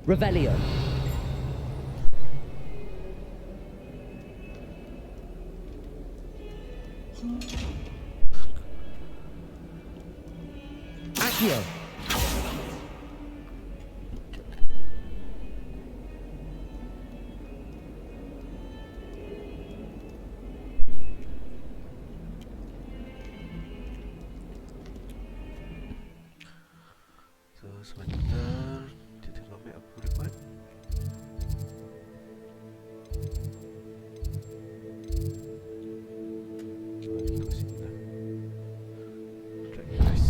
Revelio. Accio. So sebentar, dia tengah ambil apa boleh buat. Bagi kat sini lah. Drag press.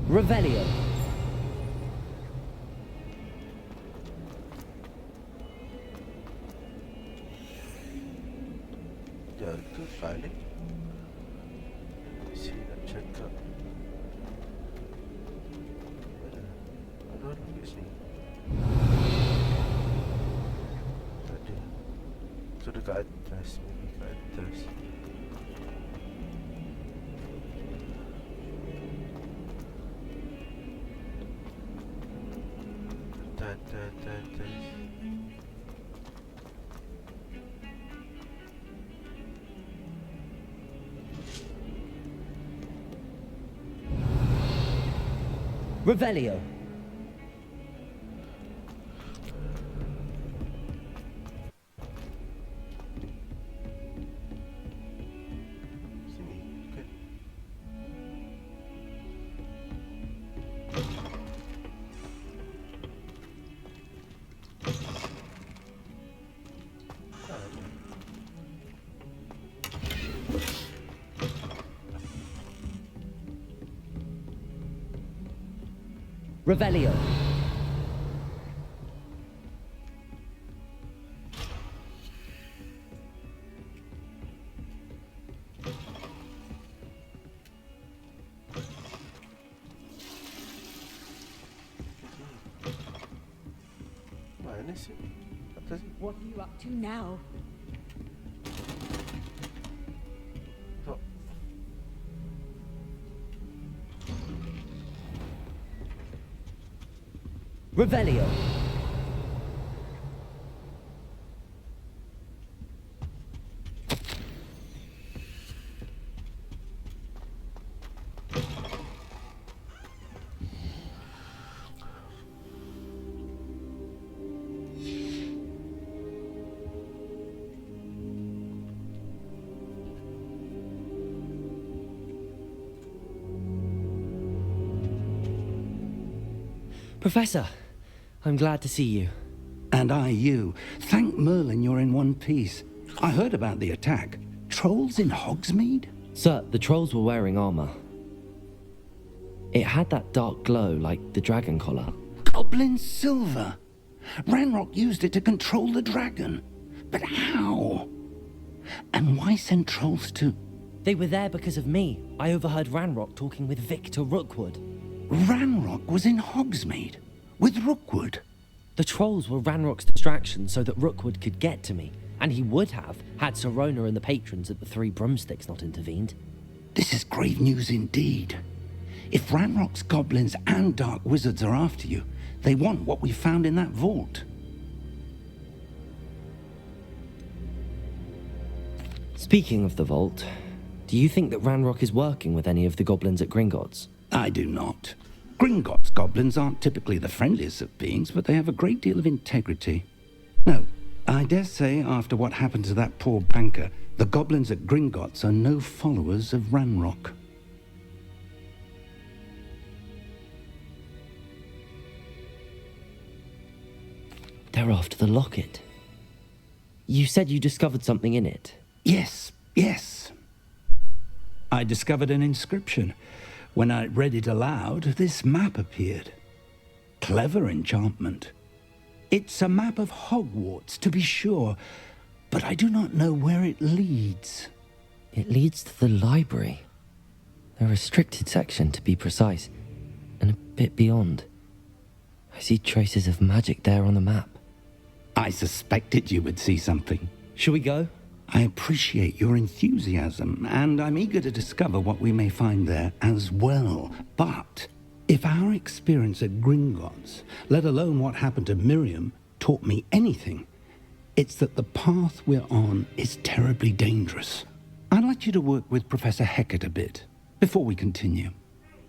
Revelio. Jaga balik. Misi nak cakap. Mana? Ada orang kat sini. Tak ada. So dekat atas. Maybe kat atas. Atas. Revelio. Sini, kan? Revelio. Mana sih? Atas ni. What are you up to now? Tak. Revelio. Professor, I'm glad to see you. And I you. Thank Merlin you're in one piece. I heard about the attack. Trolls in Hogsmeade? Sir, the trolls were wearing armor. It had that dark glow like the dragon collar. Goblin silver. Ranrock used it to control the dragon. But how? And why send trolls to... They were there because of me. I overheard Ranrock talking with Victor Rookwood. Ranrock was in Hogsmeade with Rookwood. The trolls were Ranrock's distraction so that Rookwood could get to me, and he would have had Sirona and the patrons at the Three Broomsticks not intervened. This is grave news indeed. If Ranrock's goblins and dark wizards are after you, they want what we found in that vault. Speaking of the vault, do you think that Ranrock is working with any of the goblins at Gringotts? I do not. Gringotts goblins aren't typically the friendliest of beings, but they have a great deal of integrity. No, I dare say after what happened to that poor banker, the goblins at Gringotts are no followers of Ranrock. They're after the locket. You said you discovered something in it. Yes. I discovered an inscription. When I read it aloud, this map appeared. Clever enchantment. It's a map of Hogwarts, to be sure, but I do not know where it leads. It leads to the library. A restricted section, to be precise, and a bit beyond. I see traces of magic there on the map. I suspected you would see something. Shall we go? I appreciate your enthusiasm, and I'm eager to discover what we may find there as well. But if our experience at Gringotts, let alone what happened to Miriam, taught me anything, it's that the path we're on is terribly dangerous. I'd like you to work with Professor Hecat a bit before we continue.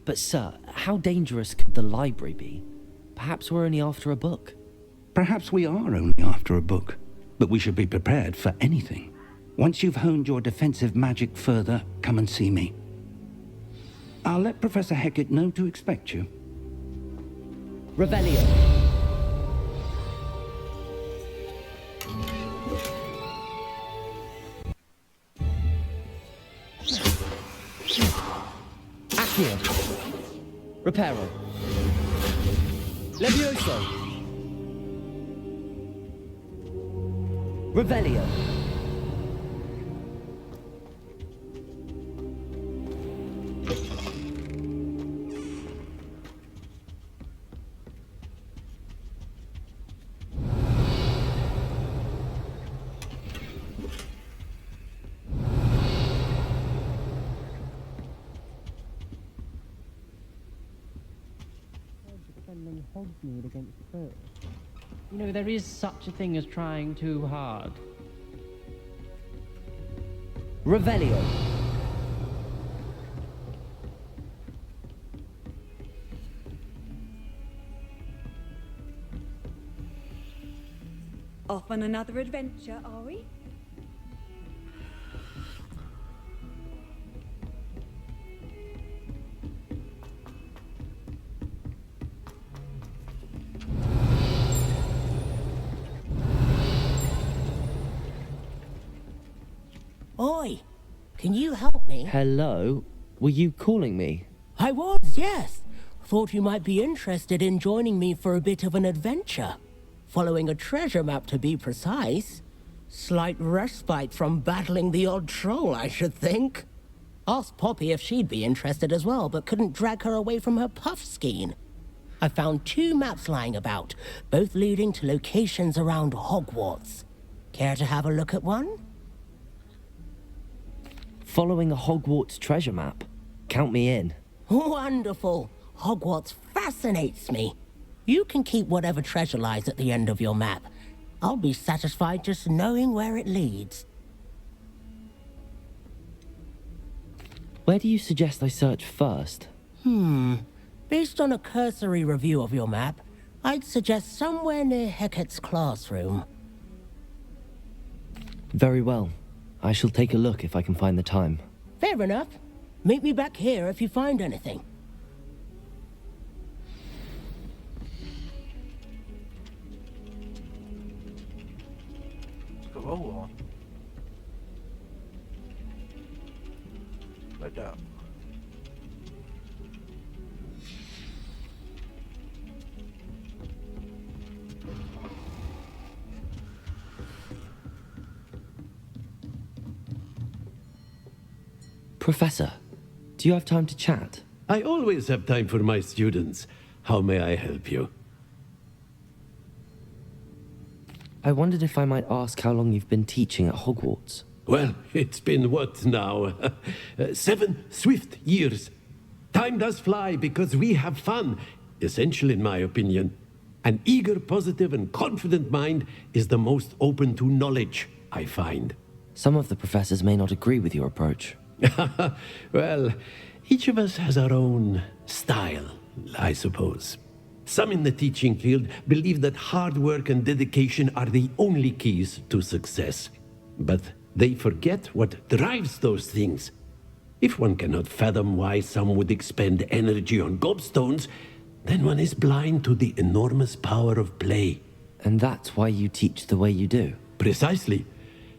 But sir, how dangerous could the library be? Perhaps we're only after a book. Perhaps we are only after a book, but we should be prepared for anything. Once you've honed your defensive magic further, come and see me. I'll let Professor Hecat know to expect you. Revelio. Accio. Reparo. Levioso. Revelio. Defending Hogsmeade against Spurs. You know, there is such a thing as trying too hard. Revelio. Off on another adventure, are we? Oi, can you help me? Hello? Were you calling me? I was, yes. Thought you might be interested in joining me for a bit of an adventure. Following a treasure map, to be precise. Slight respite from battling the odd troll, I should think. Asked Poppy if she'd be interested as well, but couldn't drag her away from her puff skein. I found 2 maps lying about, both leading to locations around Hogwarts. Care to have a look at one? Following a Hogwarts treasure map? Count me in. Wonderful. Hogwarts fascinates me. You can keep whatever treasure lies at the end of your map. I'll be satisfied just knowing where it leads. Where do you suggest I search first? Based on a cursory review of your map, I'd suggest somewhere near Hecat's classroom. Very well. I shall take a look if I can find the time. Fair enough. Meet me back here if you find anything. Let's go on. Like that. Professor, do you have time to chat? I always have time for my students. How may I help you? I wondered if I might ask how long you've been teaching at Hogwarts. Well, it's been what now? 7 swift years. Time does fly because we have fun. Essential in my opinion. An eager, positive, and confident mind is the most open to knowledge, I find. Some of the professors may not agree with your approach. Well, each of us has our own style, I suppose. Some in the teaching field believe that hard work and dedication are the only keys to success. But they forget what drives those things. If one cannot fathom why some would expend energy on gobstones, then one is blind to the enormous power of play. And that's why you teach the way you do. Precisely.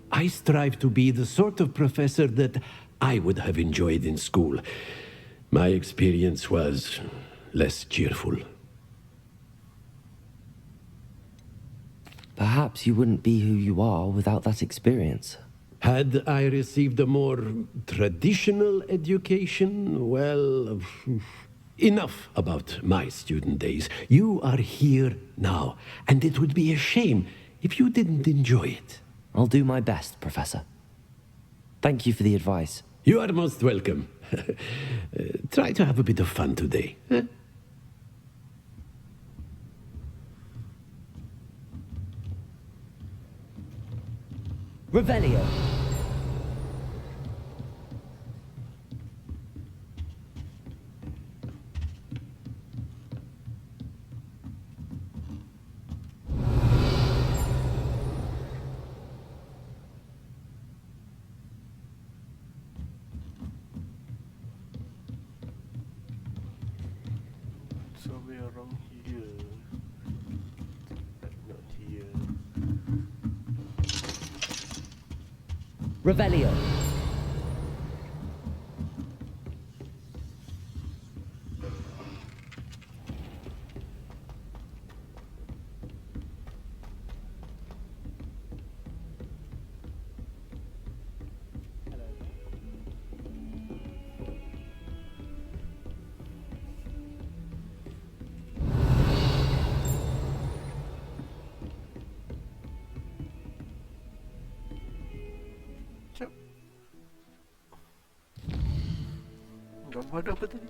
I strive to be the sort of professor that I would have enjoyed in school. My experience was less cheerful. Perhaps you wouldn't be who you are without that experience. Had I received a more traditional education, well, enough about my student days. You are here now, and it would be a shame if you didn't enjoy it. I'll do my best, Professor. Thank you for the advice. You are most welcome. Try to have a bit of fun today. Huh? Revelio. Somewhere around here. Not here. Revelio. Jap. Gambar ada apa tadi?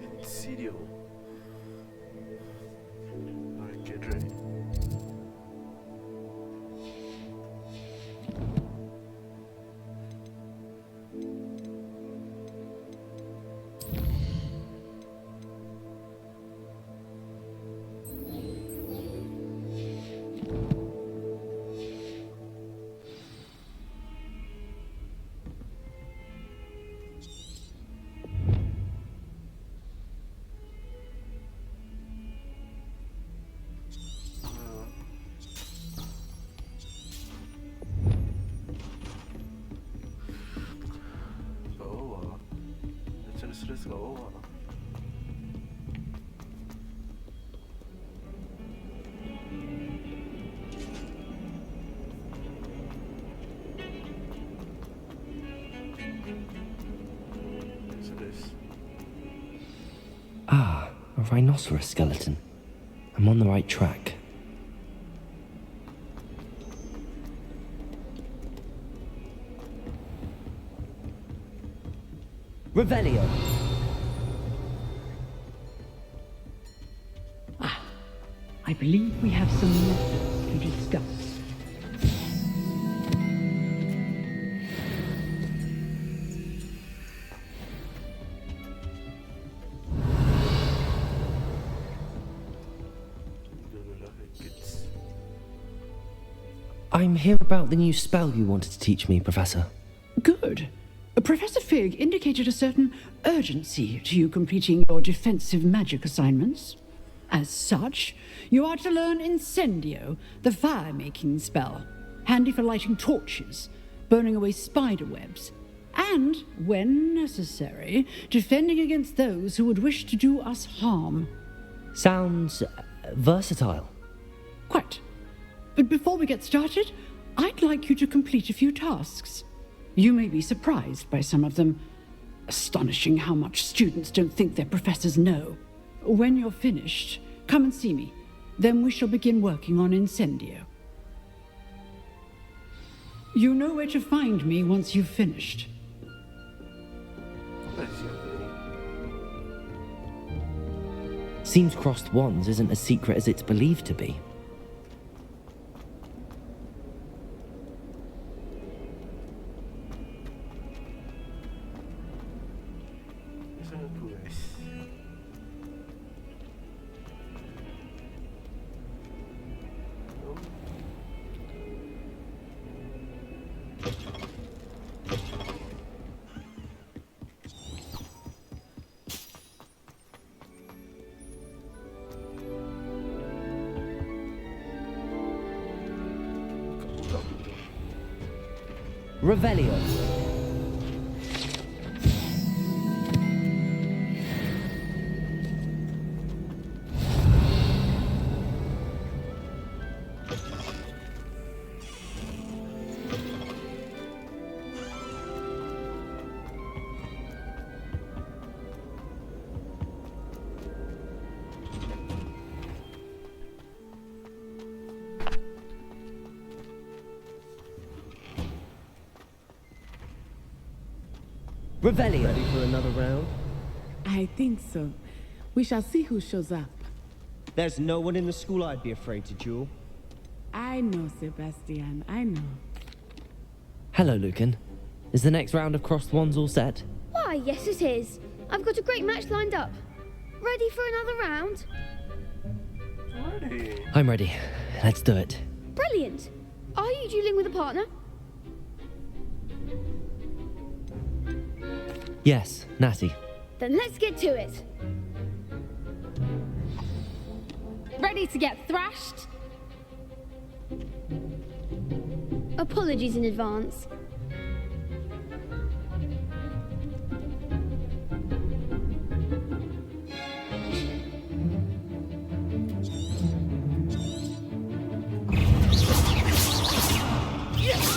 Insidio. Alright, get ready. Bawah. Macam serius kat bawah. Serius. Ah, a rhinoceros skeleton. I'm on the right track. Revelio. I believe we have some matters to discuss. Kids. I'm here about the new spell you wanted to teach me, Professor. Good. Professor Fig indicated a certain urgency to you completing your defensive magic assignments. As such, you are to learn Incendio, the fire-making spell, handy for lighting torches, burning away spider webs, and, when necessary, defending against those who would wish to do us harm. Sounds versatile. Quite. But before we get started, I'd like you to complete a few tasks. You may be surprised by some of them. Astonishing how much students don't think their professors know. When you're finished, come and see me. Then we shall begin working on Incendio. You know where to find me once you've finished. Apa siapa ni? Seems crossed wands isn't as secret as it's believed to be. Sangat cool guys. Revelio. Revelio. Ready for another round? I think so. We shall see who shows up. There's no one in the school I'd be afraid to duel. I know, Sebastian, I know. Hello, Lucan. Is the next round of Crossed Wands all set? Why, yes it is. I've got a great match lined up. Ready for another round? Ready. I'm ready. Let's do it. Brilliant. Are you dueling with a partner? Yes, Natty. Then let's get to it. Ready to get thrashed? Apologies in advance.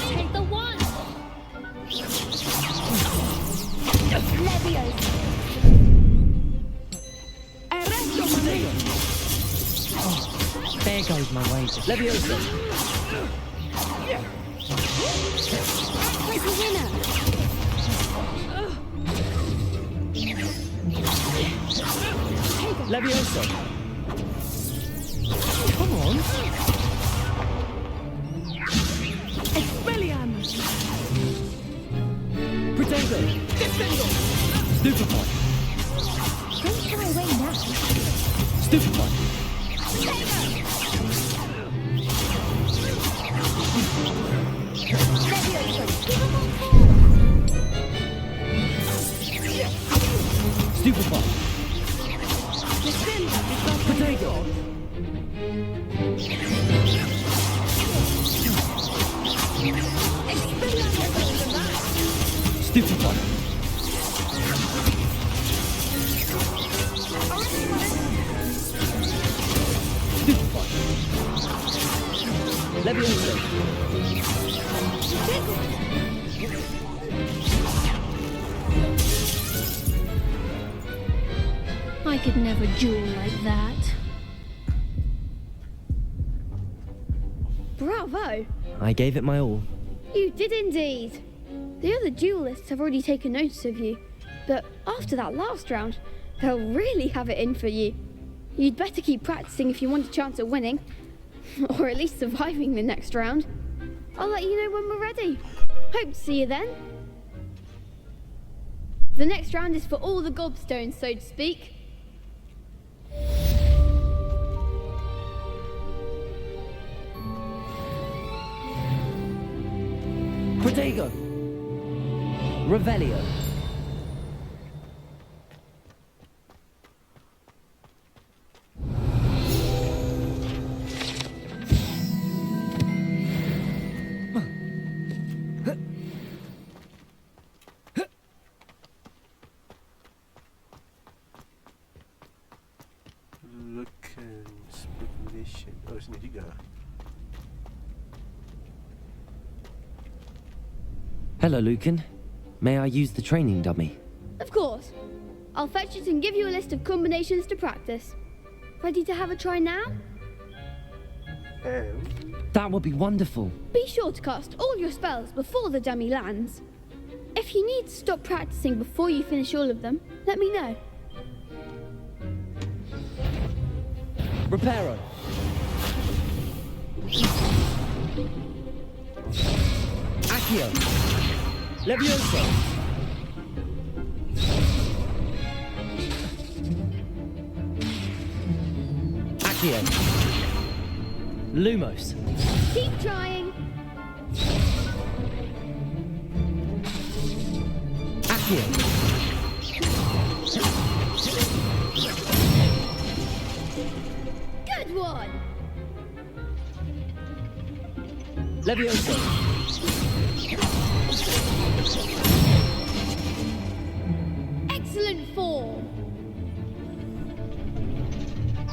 Take the one! Leviosa! There goes my wager. Leviosa! Like a winner! Leviosa! Come on! Expelliarmus! Protego! Defendo! Stupefy! Don't shy away now. Stupefy! Stupefy! Protego! Stupefy! Leviosa! I could never duel like that. Bravo! I gave it my all. You did indeed. The other duelists have already taken notice of you, but after that last round, they'll really have it in for you. You'd better keep practicing if you want a chance at winning, or at least surviving the next round. I'll let you know when we're ready. Hope to see you then. The next round is for all the gobstones, so to speak. Protego! Revelio! Look and speculation. Oh, sini juga. Hello, Lucan. May I use the training dummy? Of course. I'll fetch it and give you a list of combinations to practice. Ready to have a try now? That would be wonderful. Be sure to cast all your spells before the dummy lands. If you need to stop practicing before you finish all of them, let me know. Reparo! Accio! Leviosa! Accio! Lumos! Keep trying. Accio! Good one. Leviosa! Excellent form.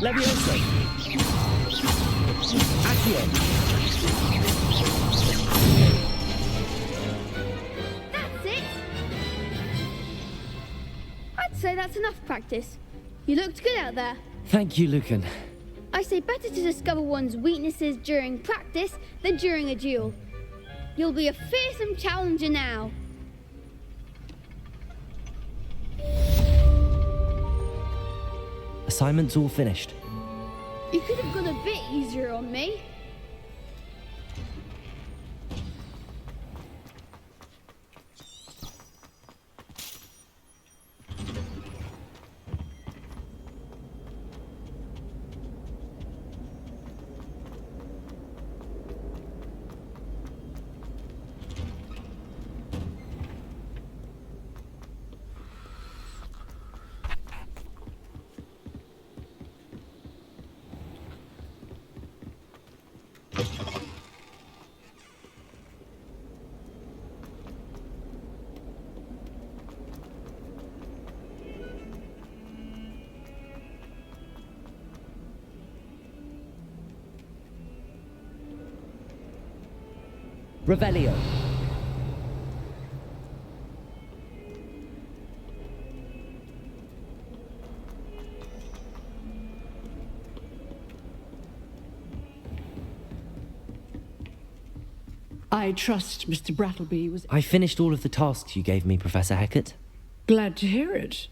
Leviosa! Accio! That's it. I'd say that's enough practice. You looked good out there. Thank you, Lucan. I say better to discover one's weaknesses during practice than during a duel. You'll be a fearsome challenger now. Assignment's all finished. You could have gone a bit easier on me. Revelio. I trust Mr. Brattleby was I finished all of the tasks you gave me, Professor Hecat. glad to hear it.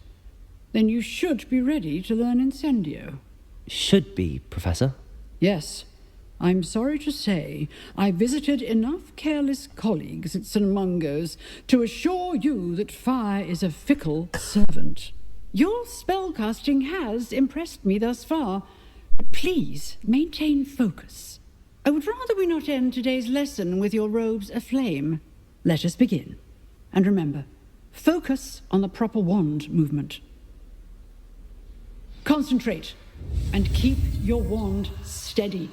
Then you should be ready to learn Incendio. Should be, Professor. Yes. I'm sorry to say I visited enough careless colleagues at St. Mungo's to assure you that fire is a fickle servant. Your spellcasting has impressed me thus far, but please maintain focus. I would rather we not end today's lesson with your robes aflame. Let us begin. And remember, focus on the proper wand movement. Concentrate and keep your wand steady.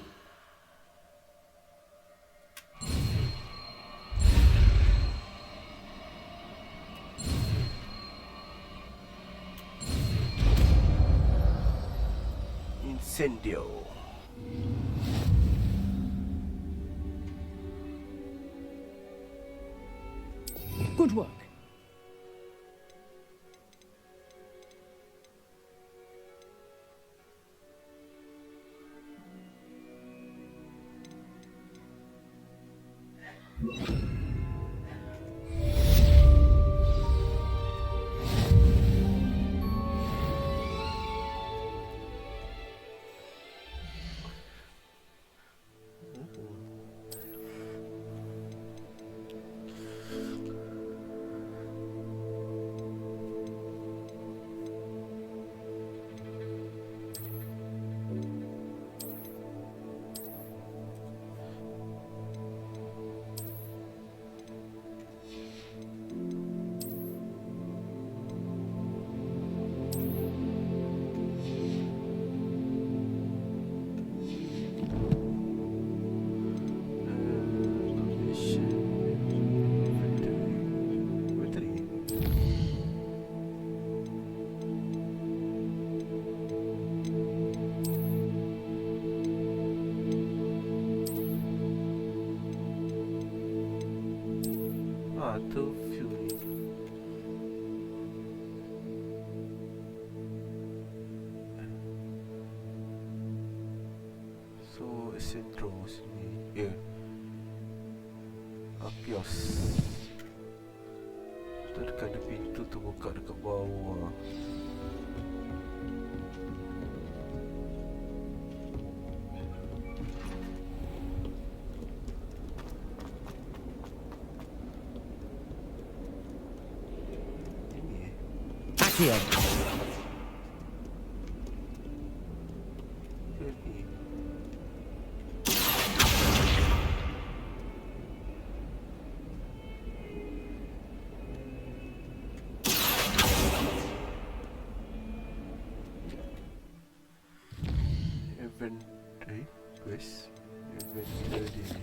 Incendio. Good work. Tu Fury. So Centros ni. Ya. Apios. Tu dekat ada pintu tu buka dekat bawah. Accio. Inventory, quest, inventory.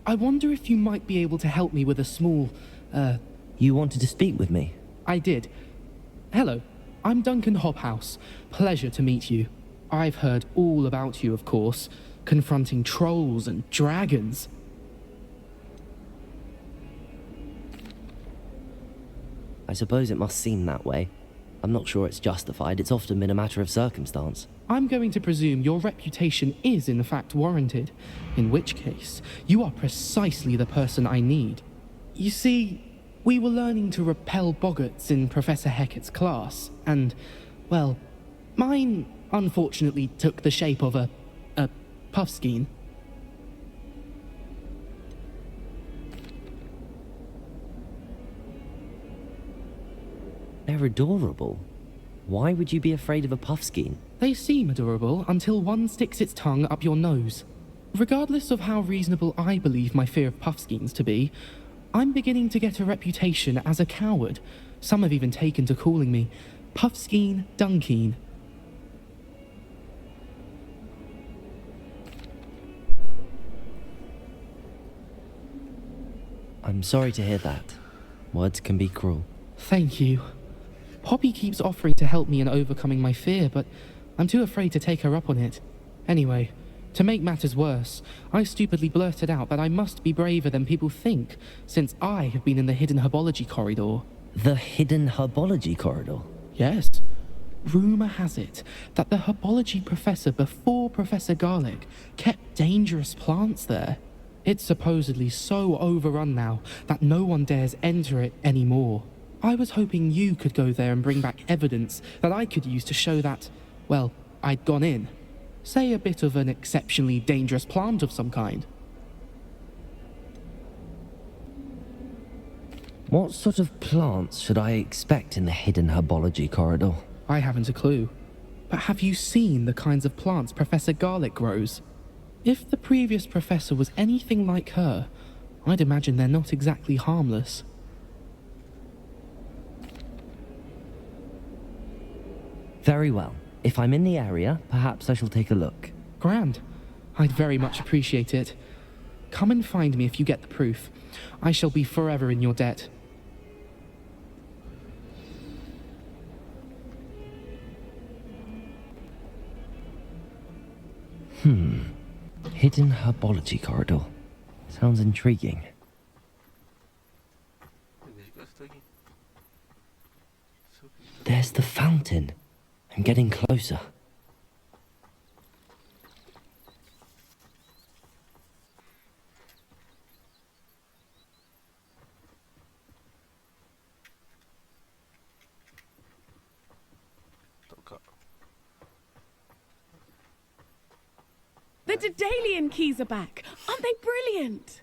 I wonder if you might be able to help me with a small, You wanted to speak with me? I did. Hello, I'm Duncan Hobhouse. Pleasure to meet you. I've heard all about you, of course, confronting trolls and dragons. I suppose it must seem that way. I'm not sure it's justified. It's often been a matter of circumstance. I'm going to presume your reputation is in fact warranted, in which case, you are precisely the person I need. You see, we were learning to repel boggarts in Professor Hecat's class, and, well, mine unfortunately took the shape of a puffskein. They're adorable. Why would you be afraid of a puffskein? They seem adorable until one sticks its tongue up your nose. Regardless of how reasonable I believe my fear of puffskeins to be, I'm beginning to get a reputation as a coward. Some have even taken to calling me Puffskein Dunkeen. I'm sorry to hear that. Words can be cruel. Thank you. Poppy keeps offering to help me in overcoming my fear, but I'm too afraid to take her up on it. Anyway, to make matters worse, I stupidly blurted out that I must be braver than people think, since I have been in the hidden herbology corridor. The hidden herbology corridor? Yes. Rumour has it that the herbology professor before Professor Garlic kept dangerous plants there. It's supposedly so overrun now that no one dares enter it anymore. I was hoping you could go there and bring back evidence that I could use to show that, well, I'd gone in. Say a bit of an exceptionally dangerous plant of some kind. What sort of plants should I expect in the hidden herbology corridor? I haven't a clue. But have you seen the kinds of plants Professor Garlic grows? If the previous professor was anything like her, I'd imagine they're not exactly harmless. Very well. If I'm in the area, perhaps I shall take a look. Grand. I'd very much appreciate it. Come and find me if you get the proof. I shall be forever in your debt. Hidden herbology corridor. Sounds intriguing. There's the fountain. I'm getting closer. The Daedalian keys are back. Aren't they brilliant?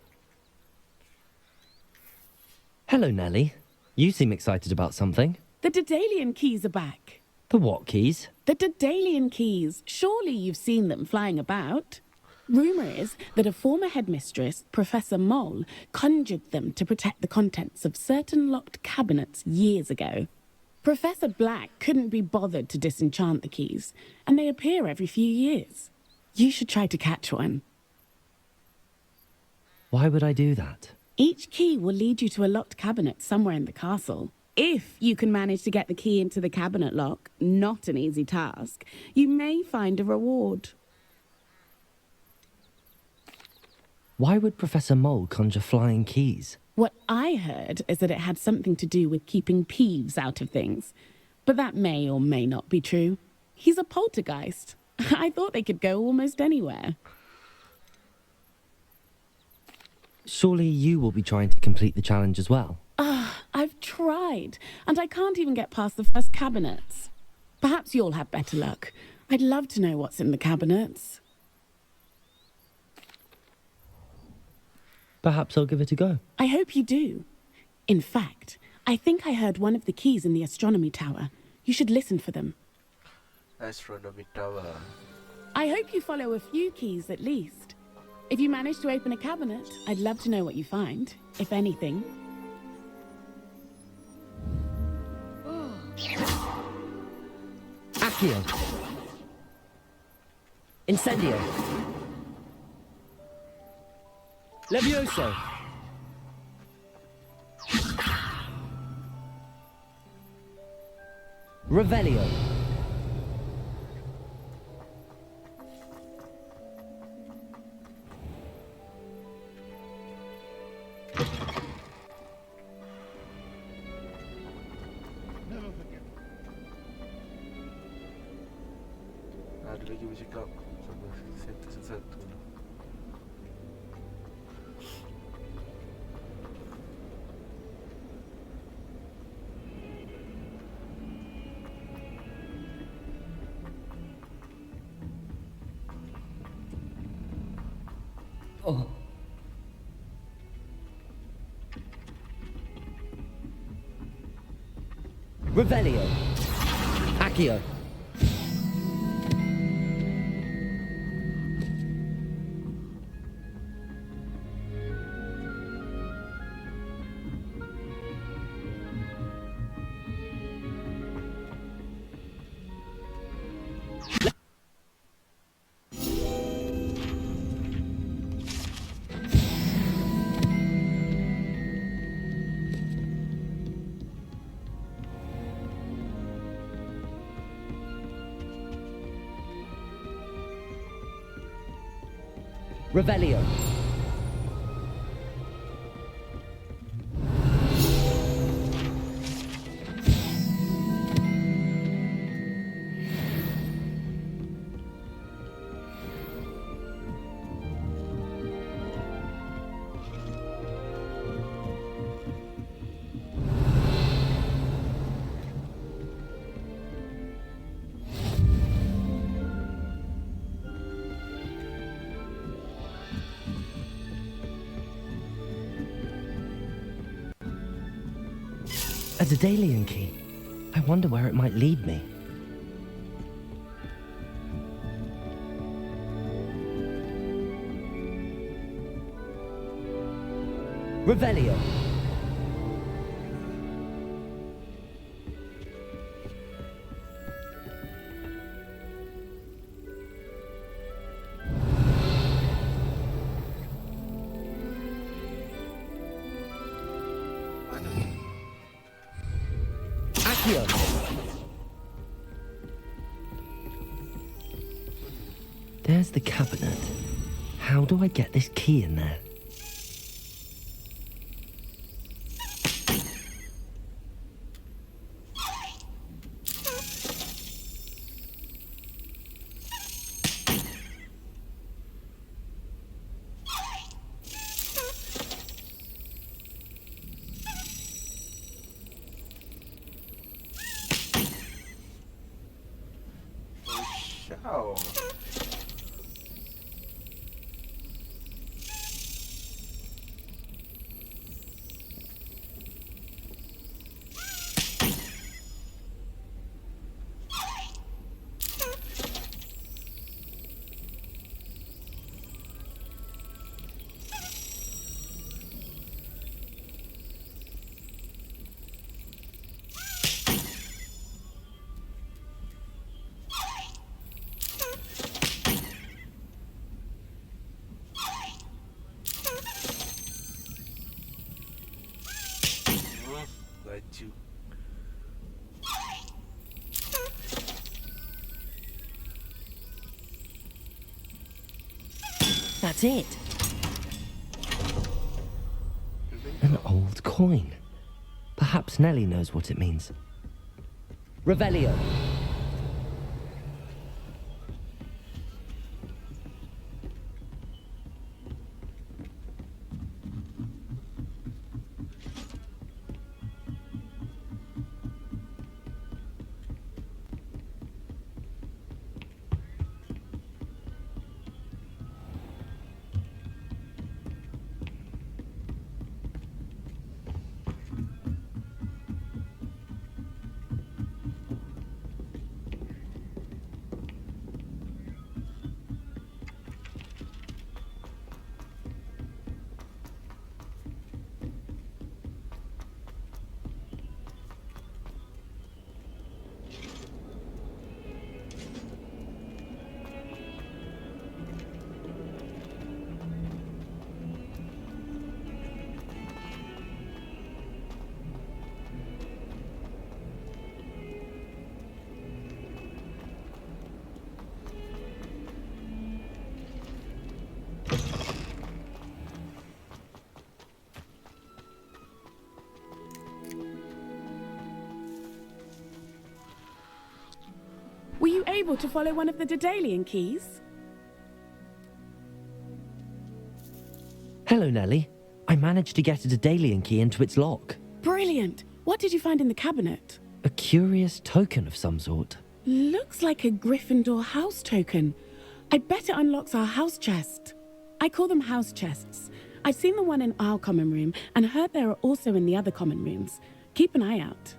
Hello, Nellie. You seem excited about something. The Daedalian keys are back. The what keys? The Daedalian keys. Surely you've seen them flying about. Rumour is that a former headmistress, Professor Moll, conjured them to protect the contents of certain locked cabinets years ago. Professor Black couldn't be bothered to disenchant the keys, and they appear every few years. You should try to catch one. Why would I do that? Each key will lead you to a locked cabinet somewhere in the castle. If you can manage to get the key into the cabinet lock, not an easy task, you may find a reward. Why would Professor Mole conjure flying keys? What I heard is that it had something to do with keeping Peeves out of things. But that may or may not be true. He's a poltergeist. I thought they could go almost anywhere. Surely you will be trying to complete the challenge as well. I've tried, and I can't even get past the first cabinets. Perhaps you'll have better luck. I'd love to know what's in the cabinets. Perhaps I'll give it a go. I hope you do. In fact, I think I heard one of the keys in the astronomy tower. You should listen for them. Astronomy tower. I hope you follow a few keys at least. If you manage to open a cabinet, I'd love to know what you find, if anything. Accio. Incendio. Levioso! Revelio! Ada lagi bercakap sampai satu-satu. Oh. Revelio! Accio! Revelio! A Daedalian key. I wonder where it might lead me. Revelio! Accio! There's the cabinet. How do I get this key in there? Ciao. Baju. That's it. An old coin. Perhaps Nellie knows what it means. Revelio. able to follow one of the Daedalian keys? Hello, Nellie. I managed to get a Daedalian key into its lock. Brilliant. What did you find in the cabinet? A curious token of some sort. Looks like a Gryffindor house token. I bet it unlocks our house chest. I call them house chests. I've seen the one in our common room and heard there are also in the other common rooms. Keep an eye out.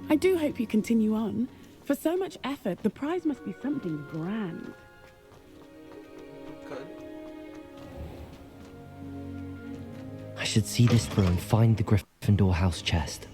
I do hope you continue on. For so much effort, the prize must be something grand. I should see this through and find the Gryffindor house chest.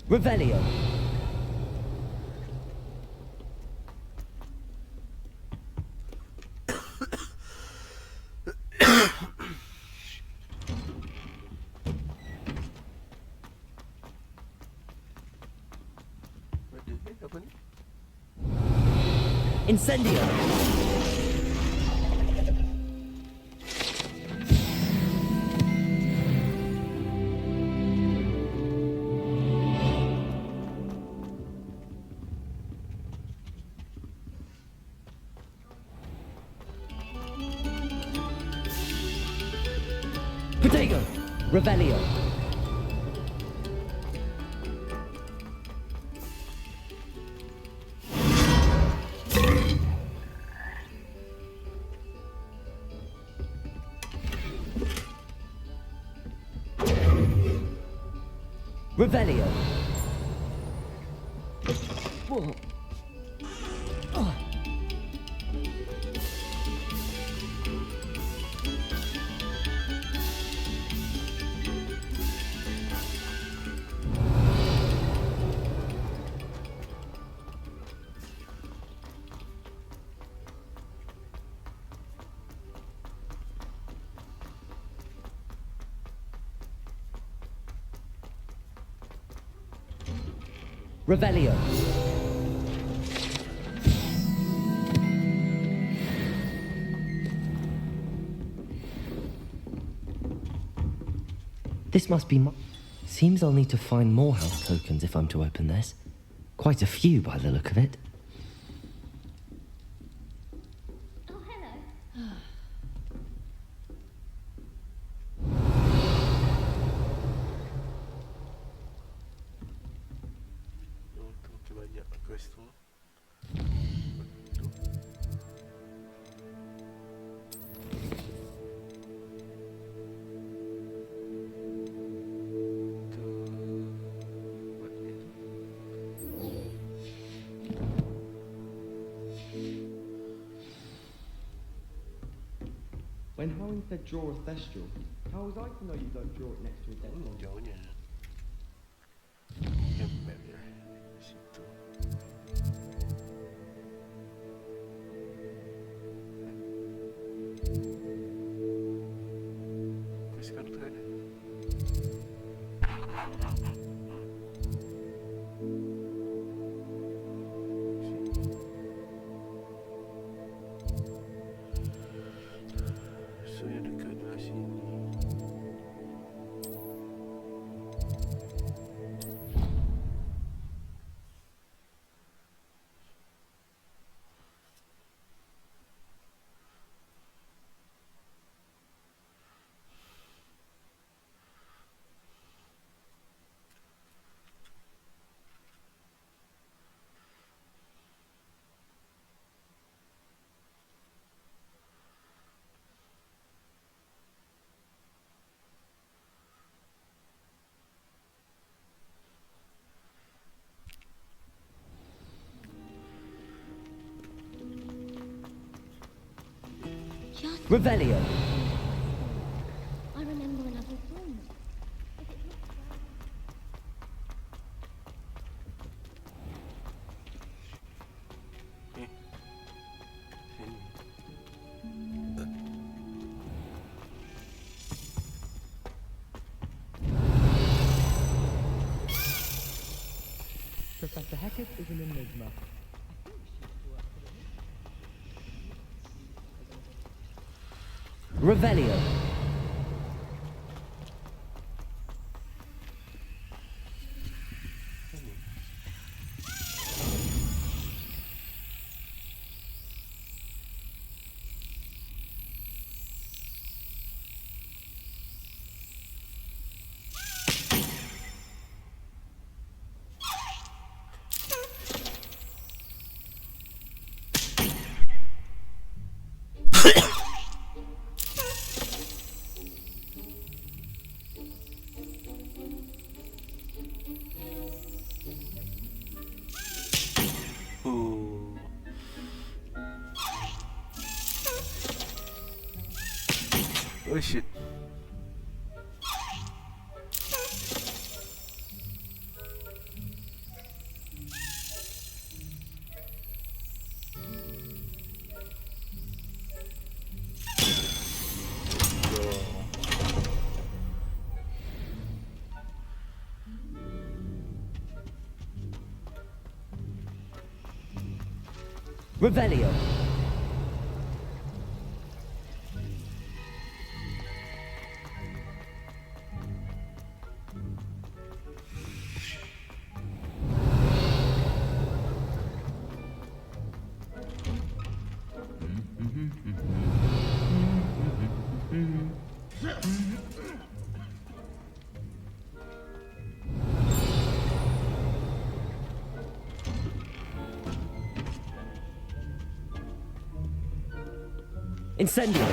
Revelio. Apa ni? Incendio. Protego. Revelio. Revelio. Whoa. Oh. Revelio. This must be Seems I'll need to find more house tokens if I'm to open this. Quite a few by the look of it. Oh, hello. Tu banyak quest tu. When Howling said draw a Thestral, how was I to know you don't draw it next to a Daemon? Jauhnya. Map dia. Situ. Quest kan tu ada. So yang dekat belah sini. Revelio. I remember another room. Sini. Hecate is an enigma. Revelio. Ooh. Oh shit. Revelio. Incendio.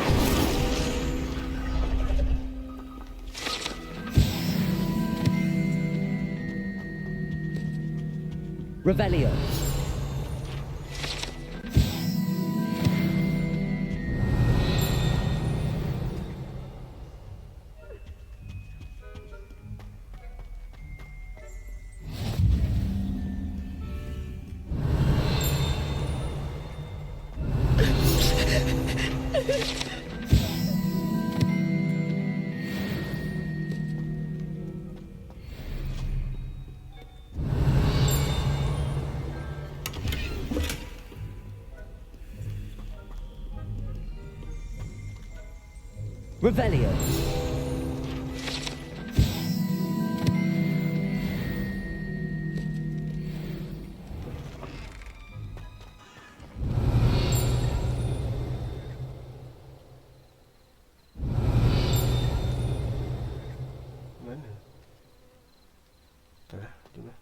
Revelio. Revelio. Mana? Tak lah, jom lah.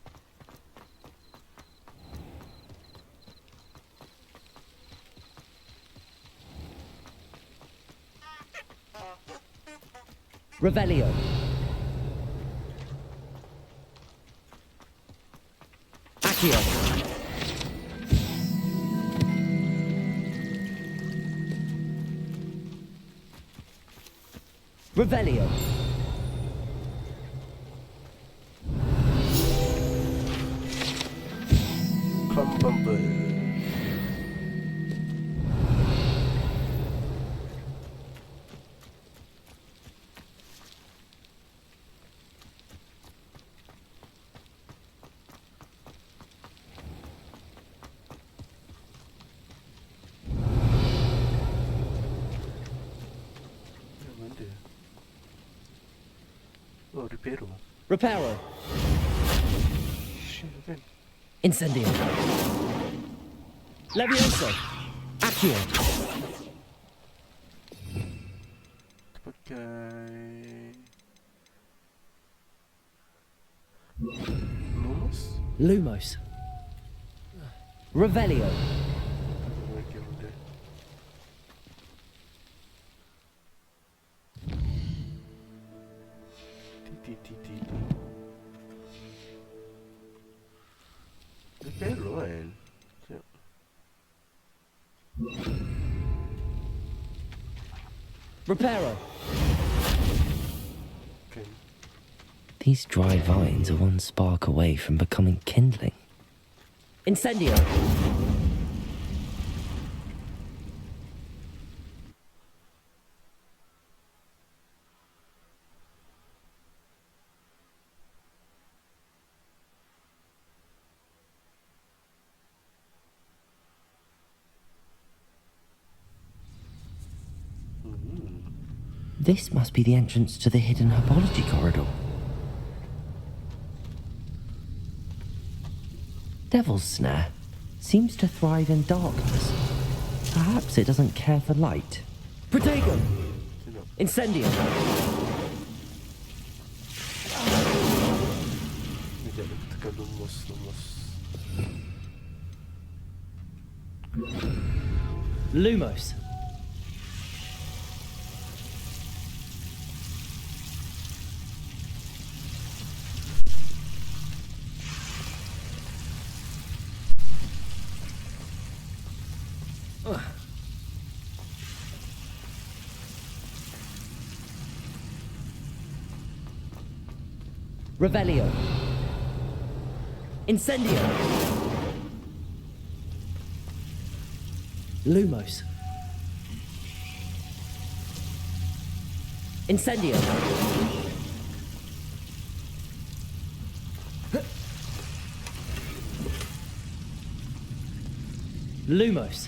Revelio. Accio. Revelio. Bumble. Mana? Oh, reparo. Reparo. Shit, kan? Incendio. Levioso. Accio. Pakai Lumos? Lumos. Revelio. Okay, udah. Ti. Reparo kan? Sekejap. Reparo. Kan. These dry vines are one spark away from becoming kindling. Incendio. This must be the entrance to the hidden herbology corridor. Devil's Snare seems to thrive in darkness. Perhaps it doesn't care for light. Protego! Incendio! Hindi, nagtaka lumos. Lumos. Revelio. Incendio. Lumos. Incendio. Lumos.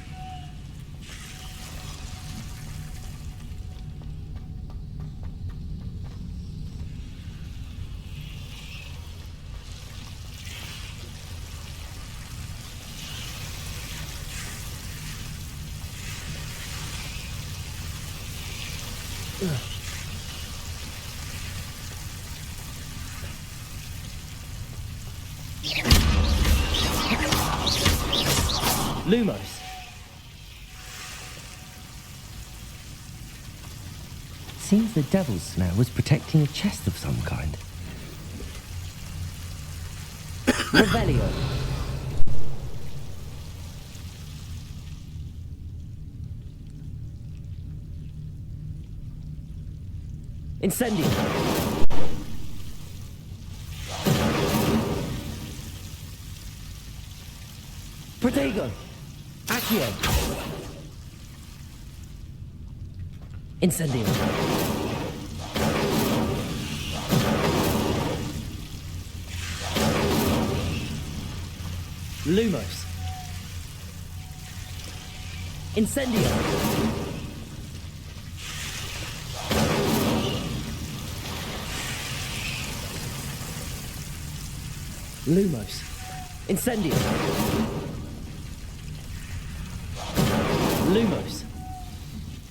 Lumos. Seems the Devil's Snare was protecting a chest of some kind. Revelio. Incendio. Protego. Accio. Incendio. Lumos. Incendio. Lumos. Incendio. Lumos.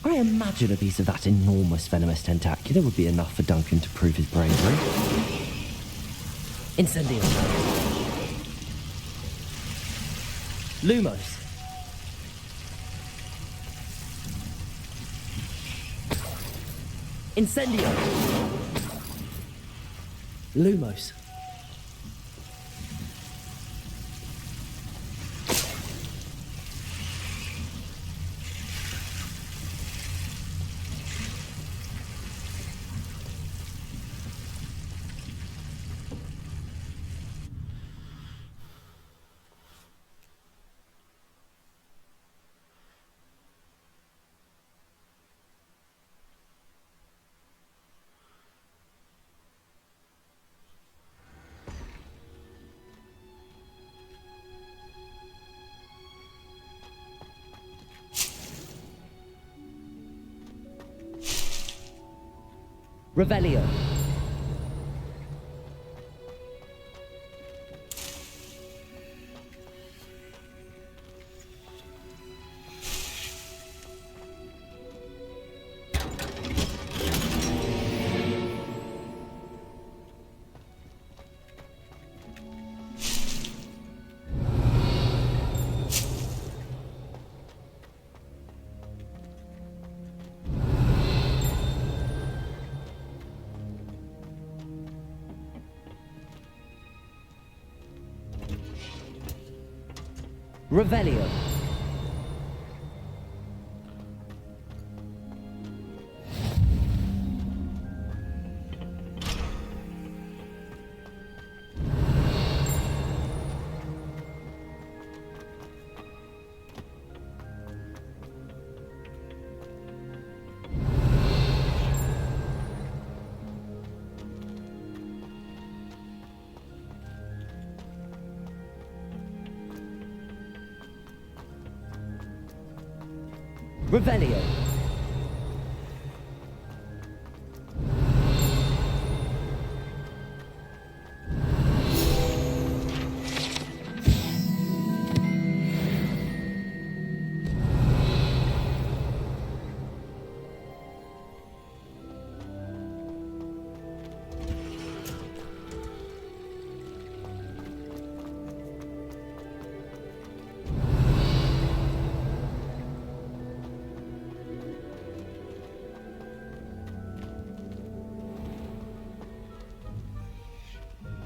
I imagine a piece of that enormous venomous tentacular would be enough for Duncan to prove his bravery. Incendio. Lumos. Incendio. Lumos. Revelio. Revelio. Revelio.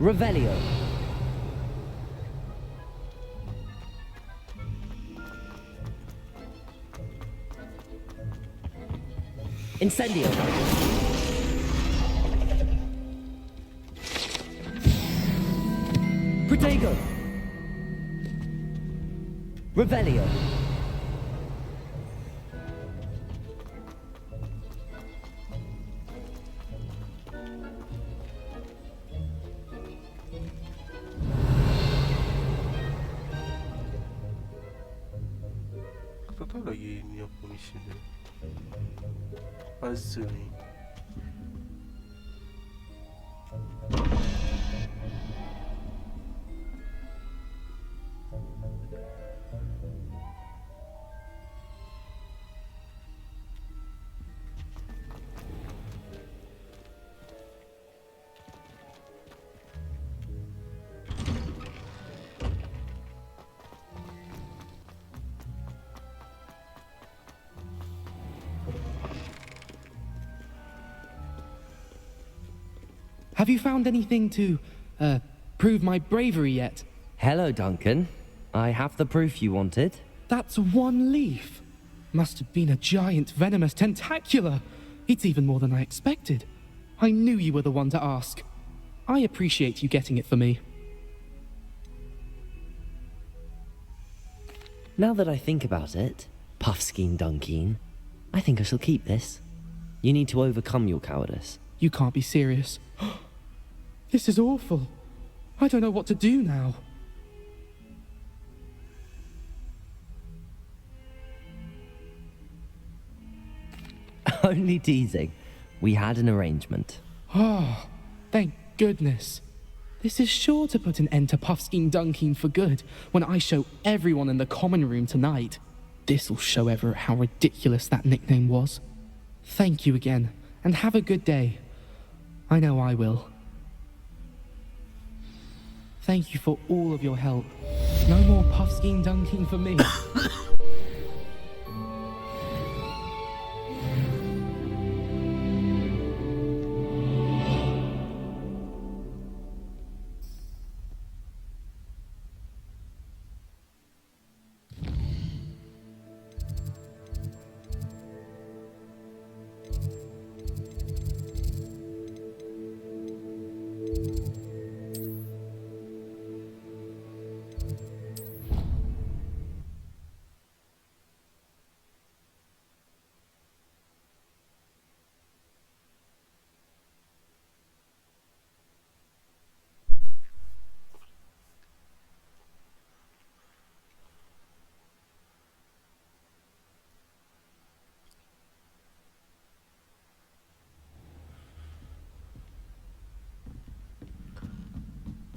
Revelio. Incendio. Protego. Revelio. Aku tak tahu lagi ni apa mission dia. Puzzle ni. Have you found anything to, prove my bravery yet? Hello, Duncan. I have the proof you wanted. That's one leaf. Must have been a giant venomous tentacula. It's even more than I expected. I knew you were the one to ask. I appreciate you getting it for me. Now that I think about it, Puffskein Dunkeen, I think I shall keep this. You need to overcome your cowardice. You can't be serious. This is awful. I don't know what to do now. Only teasing. We had an arrangement. Oh, thank goodness. This is sure to put an end to Puffskein Dunkeen for good when I show everyone in the common room tonight. This'll show Everett how ridiculous that nickname was. Thank you again, and have a good day. I know I will. Thank you for all of your help. No more Puffskein Dunkeen for me.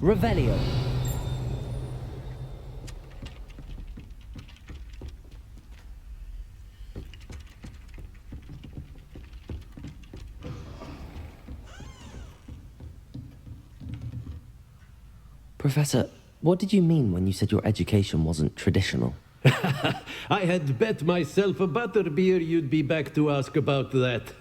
Revelio. Professor, what did you mean when you said your education wasn't traditional? I had bet myself a butterbeer you'd be back to ask about that.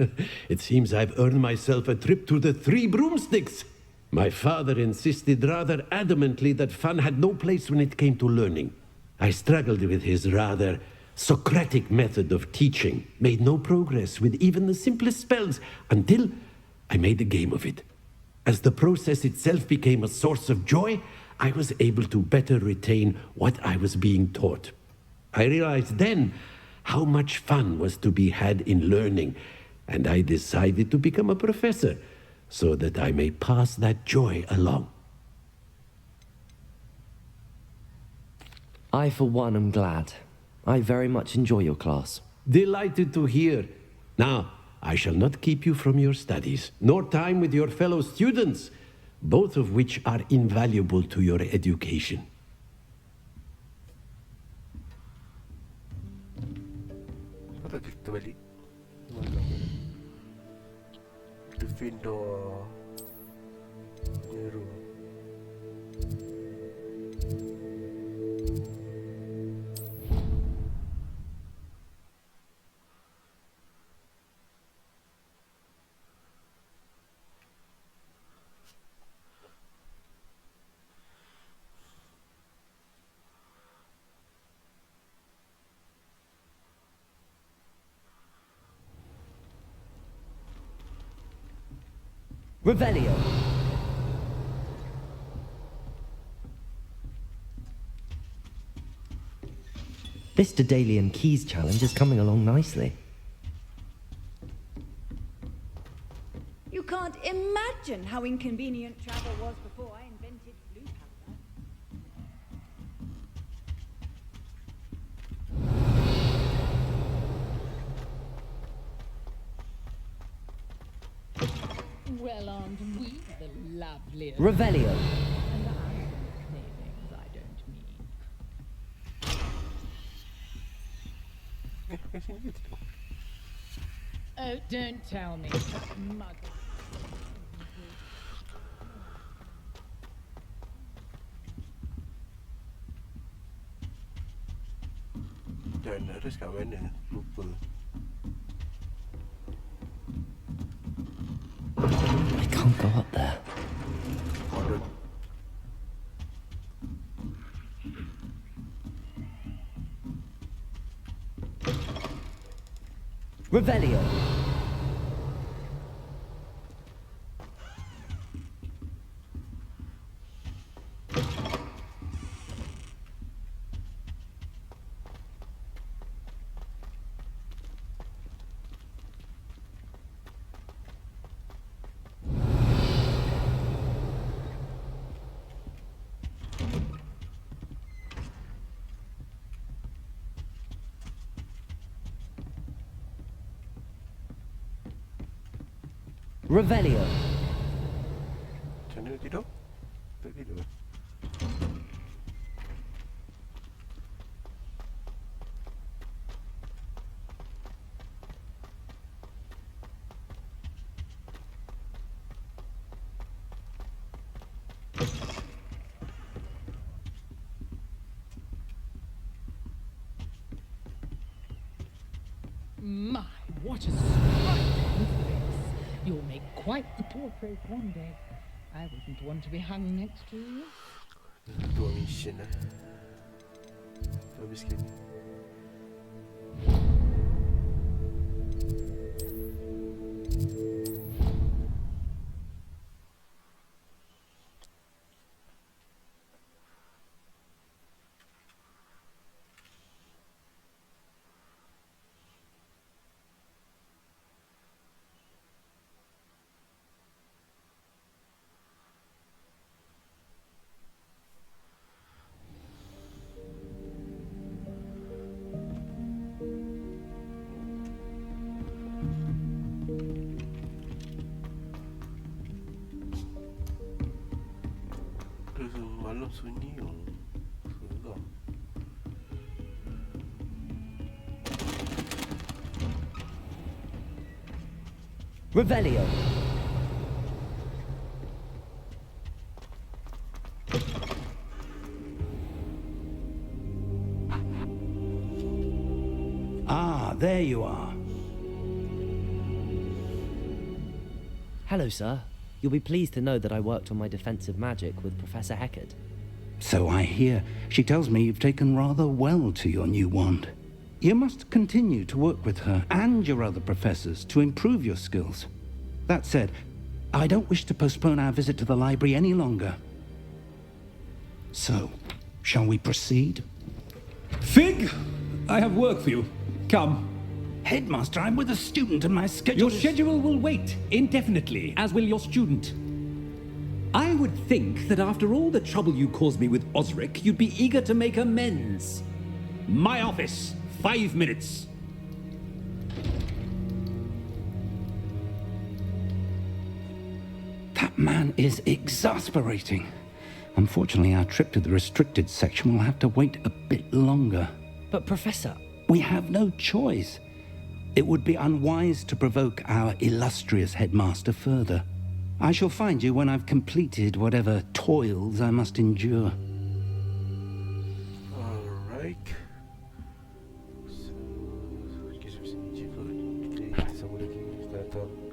It seems I've earned myself a trip to the Three Broomsticks. My father insisted rather adamantly that fun had no place when it came to learning. I struggled with his rather Socratic method of teaching, made no progress with even the simplest spells until I made a game of it. As the process itself became a source of joy, I was able to better retain what I was being taught. I realized then how much fun was to be had in learning, and I decided to become a professor, so that I may pass that joy along. I, for one, am glad. I very much enjoy your class. Delighted to hear. Now, I shall not keep you from your studies, nor time with your fellow students, both of which are invaluable to your education. Patut kita balik. Defender Nero. Revelio. This Daedalian Keys challenge is coming along nicely. You can't imagine how inconvenient travel was before I invented blue powder. Well, aren't we the loveliest? Revelio. And I'm playthings, I don't mean. Oh, don't tell me. That mug. Jangan harus kat mana? Lupa. I can't go up there. Revelio. Revelio. Macam mana tidur? Tak tidur. My, what a striking face. You'll make quite the portrait one day. I wouldn't want to be hung next to you. Dua mission lah. Habis sekali. Malam sunyi oh. Seram. Revelio. Ah, there you are. Hello, sir. You'll be pleased to know that I worked on my defensive magic with Professor Heckard. So I hear. She tells me you've taken rather well to your new wand. You must continue to work with her and your other professors to improve your skills. That said, I don't wish to postpone our visit to the library any longer. So, shall we proceed? Fig, I have work for you. Come. Headmaster, I'm with a student and my schedule Your schedule will wait indefinitely, as will your student. I would think that after all the trouble you caused me with Osric, you'd be eager to make amends. My office, 5 minutes. That man is exasperating. Unfortunately, our trip to the restricted section will have to wait a bit longer. But, Professor... We have no choice. It would be unwise to provoke our illustrious headmaster further. I shall find you when I've completed whatever toils I must endure. Alright. So, kita sama lagi. Kita datang.